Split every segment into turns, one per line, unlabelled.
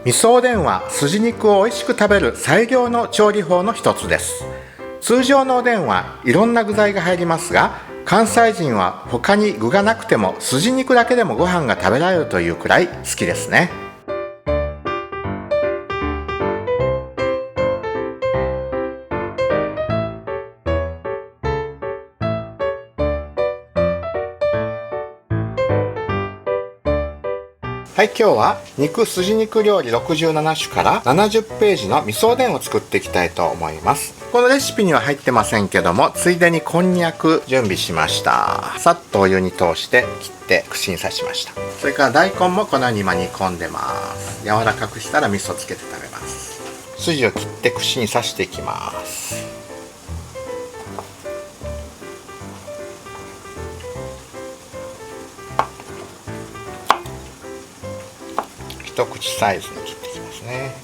味噌おでんは筋肉を美味しく食べる最良の調理法の一つです。通常のおでんはいろんな具材が入りますが、関西人は他に具がなくても筋肉だけでもご飯が食べられるというくらい好きですね。はい、今日は筋肉料理67種から70ページの味噌おでんを作っていきたいと思います。このレシピには入ってませんけども、ついでにこんにゃく準備しました。さっとお湯に通して切って串に刺しました。それから大根もこのように今煮込んでます。柔らかくしたら味噌つけて食べます。筋を切って串に刺していきます。一口サイズに切っていきますね。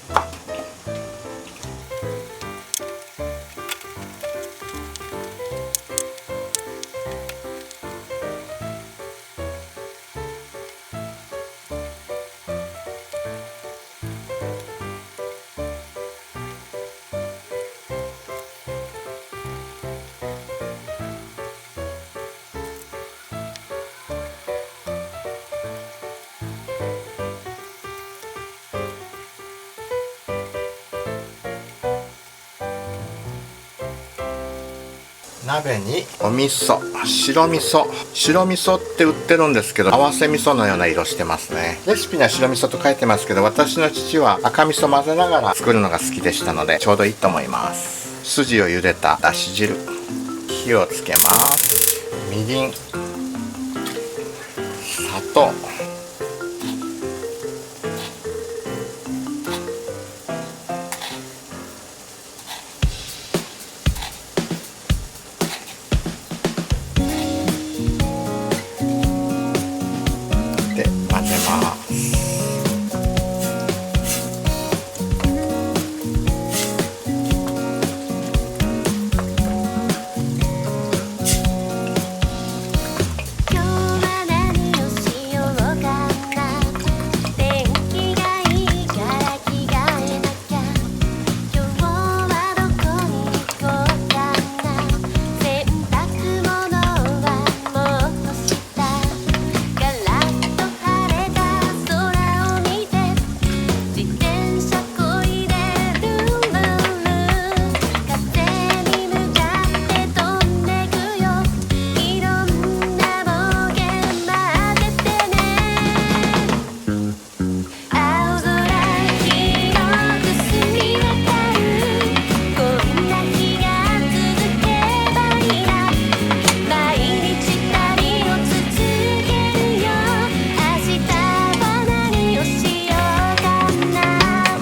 鍋にお味噌、白味噌って売ってるんですけど、合わせ味噌のような色してますね。レシピには白味噌と書いてますけど、私の父は赤味噌混ぜながら作るのが好きでしたのでちょうどいいと思います。筋を茹でただし汁、火をつけます。みりん、砂糖、混ぜます。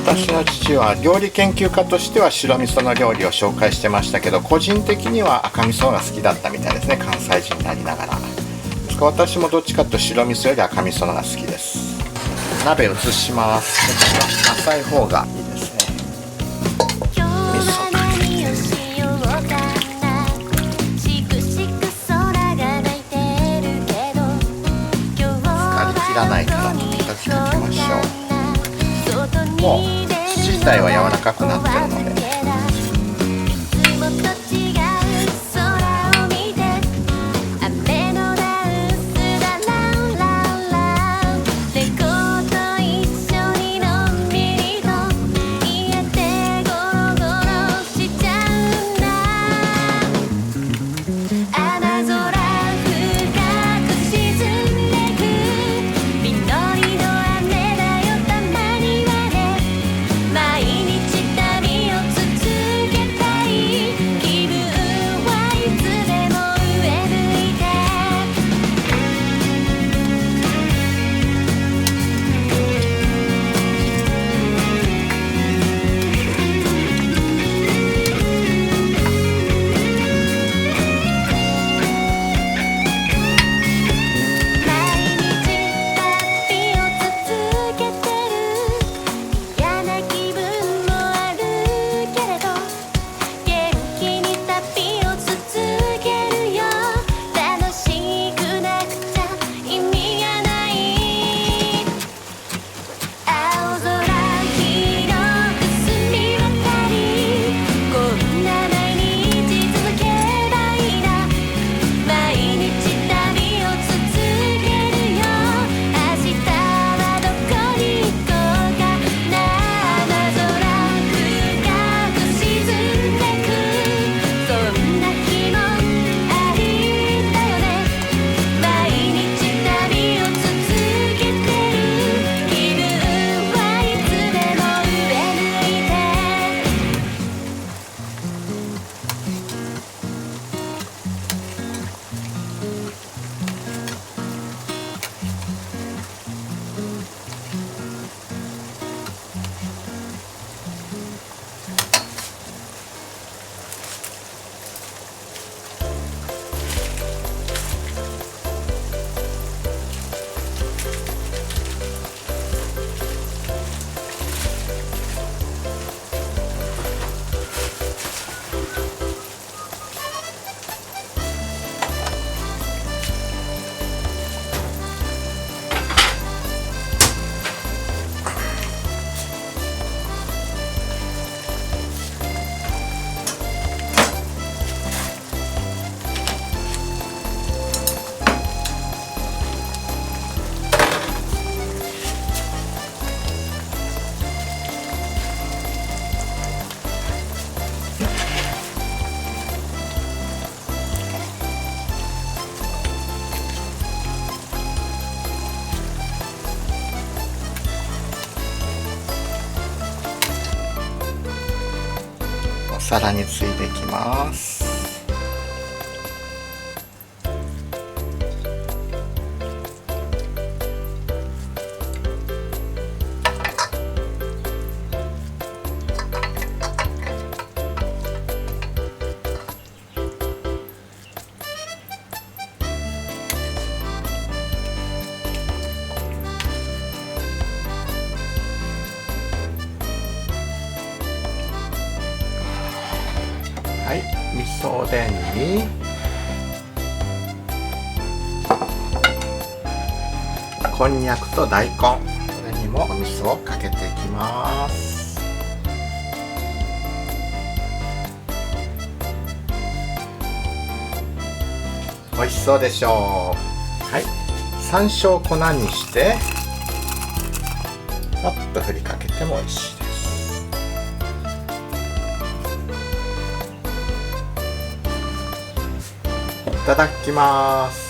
私の父は料理研究家としては白味噌の料理を紹介してましたけど、個人的には赤味噌が好きだったみたいですね。関西人になりながら。私もどっちかというと白味噌より赤味噌のが好きです。鍋移します。浅い方がいいですね。味噌かけて疲れ切らないから時々かけましょう。もう土自体は柔らかくなってるので、皿についていきます。はい、味噌おでんにこんにゃくと大根、これにもお味噌をかけていきます。美味しそうでしょう。はい、山椒粉にしてちょっと振りかけても美味しいです。いただきます。